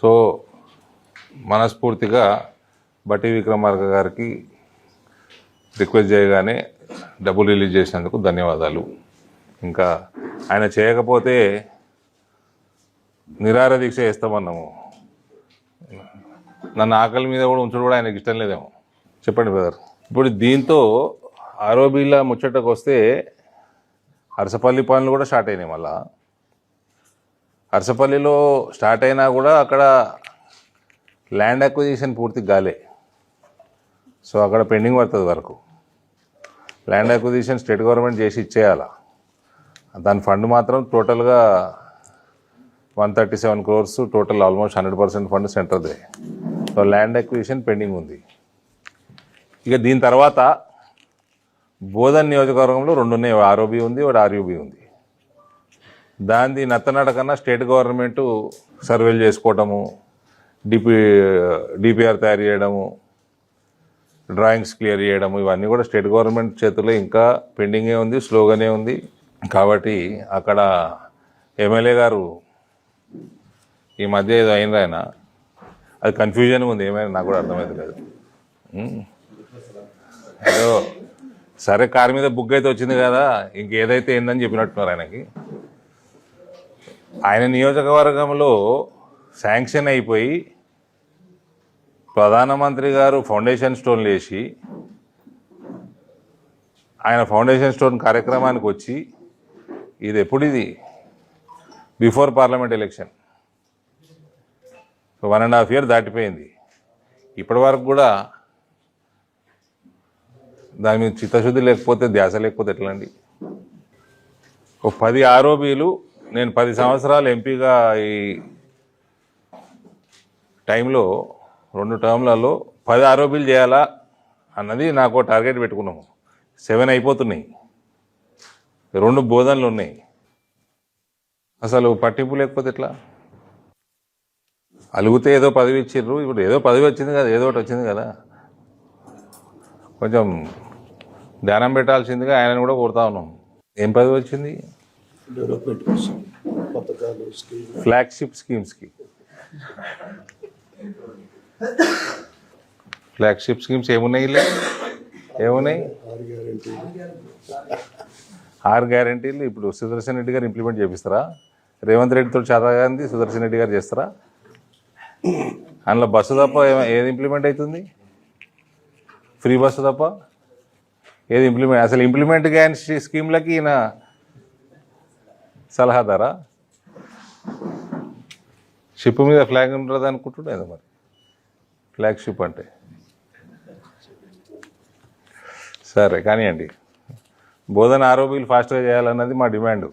So మనస్ఫూర్తిగా బట్టి విక్రమార్క గారికి రిక్వెస్ట్ చేయగానే డబ్బులు రిలీజ్ చేసినందుకు ధన్యవాదాలు. ఇంకా ఆయన చేయకపోతే నిరాహార దీక్ష చేస్తామన్నాము. నన్ను ఆకలి మీద కూడా ఉంచడం కూడా ఆయనకి ఇష్టం లేదేమో. చెప్పండి బ్రదర్. ఇప్పుడు దీంతో ఆరోబీల ముచ్చటకు వస్తే అరసపల్లి పనులు కూడా స్టార్ట్ అయినాయి. మళ్ళా అరసపల్లిలో స్టార్ట్ అయినా కూడా అక్కడ ల్యాండ్ అక్విజిషన్ పూర్తి కాలే. సో అక్కడ పెండింగ్ పడుతుంది వరకు. ల్యాండ్ అక్విజిషన్ స్టేట్ గవర్నమెంట్ చేసి ఇచ్చేయాల. దాని ఫండ్ మాత్రం టోటల్గా 137 crores, టోటల్ ఆల్మోస్ట్ 100% ఫండ్ సెంటర్దే. సో ల్యాండ్ అక్విజిషన్ పెండింగ్ ఉంది. ఇక దీని తర్వాత బోధన్ నియోజకవర్గంలో 2 ఉన్నాయి. ఆర్ఓబి ఉంది, ఒకటి ఆర్యూబి ఉంది. దాన్ని నత్తనడకన్నా స్టేట్ గవర్నమెంటు సర్వేలు చేసుకోవటము, డిపిఆర్ తయారు చేయడము, డ్రాయింగ్స్ క్లియర్ చేయడము, ఇవన్నీ కూడా స్టేట్ గవర్నమెంట్ చేతుల్లో ఇంకా పెండింగే ఉంది, స్లోగానే ఉంది. కాబట్టి అక్కడ ఎమ్మెల్యే గారు ఈ మధ్య ఏదో అయింది, ఆయన అది కన్ఫ్యూజన్ ఉంది. ఏమైనా నాకు కూడా అర్థమవుతలేదు. ఏదో సరే కారు మీద బుక్ అయితే వచ్చింది కదా, ఇంకేదైతే ఏందని చెప్పినట్టున్నారు ఆయనకి. ఆయన నియోజకవర్గంలో శాంక్షన్ అయిపోయి ప్రధానమంత్రి గారు ఫౌండేషన్ స్టోన్లు వేసి ఆయన ఫౌండేషన్ స్టోన్ కార్యక్రమానికి వచ్చి ఇది ఎప్పుడు, ఇది బిఫోర్ పార్లమెంట్ ఎలక్షన్, 1.5 years దాటిపోయింది. ఇప్పటి వరకు కూడా దాని మీద చిత్తశుద్ధి లేకపోతే, ధ్యాస లేకపోతే ఎట్లా అండి? ఒక 10 ఆరోబీలు, నేను 10 సంవత్సరాలు ఎంపీగా ఈ టైంలో 2 టర్మ్లలో 10 ఆరోబీలు చేయాలా అన్నది నాకు టార్గెట్ పెట్టుకున్నాము. 7 అయిపోతున్నాయి, 2 బోధనలు ఉన్నాయి. అసలు పట్టింపు లేకపోతే ఎట్లా? అలుగుతే ఏదో పదవి ఇచ్చిర్రు, ఇప్పుడు ఏదో పదవి వచ్చింది కదా, ఏదో ఒకటి వచ్చింది కదా, కొంచెం ధ్యానం పెట్టాల్సిందిగా ఆయనను కూడా కోరుతా ఉన్నాం. ఏం పదవి వచ్చింది? డెవలప్మెంట్ కోసం పథకాలు, ఫ్లాగ్షిప్ స్కీమ్స్కి. ఫ్లాగ్షిప్ స్కీమ్స్ ఏమున్నాయి? ఏమున్నాయి? 6 గ్యారంటీలు ఇప్పుడు సుదర్శన్ రెడ్డి గారు ఇంప్లిమెంట్ చేపిస్తారా? రేవంత్ రెడ్డితో చాతాగాంది సుదర్శన్ రెడ్డి గారు చేస్తారా? అందులో బస్సు తప్ప ఏది ఇంప్లిమెంట్ అవుతుంది? ఫ్రీ బస్సు తప్ప ఏది ఇంప్లిమెంట్? అసలు ఇంప్లిమెంట్ గ్యారంటీ స్కీమ్లకి ఈయన సలహాదారా? షిప్ మీద ఫ్లాగ్ ఉంటుంది అనుకుంటుండే మరి. ఫ్లాగ్ షిప్ అంటే సరే కానివ్వండి. బోధన ఆరోబీలు ఫాస్ట్గా చేయాలన్నది మా డిమాండ్.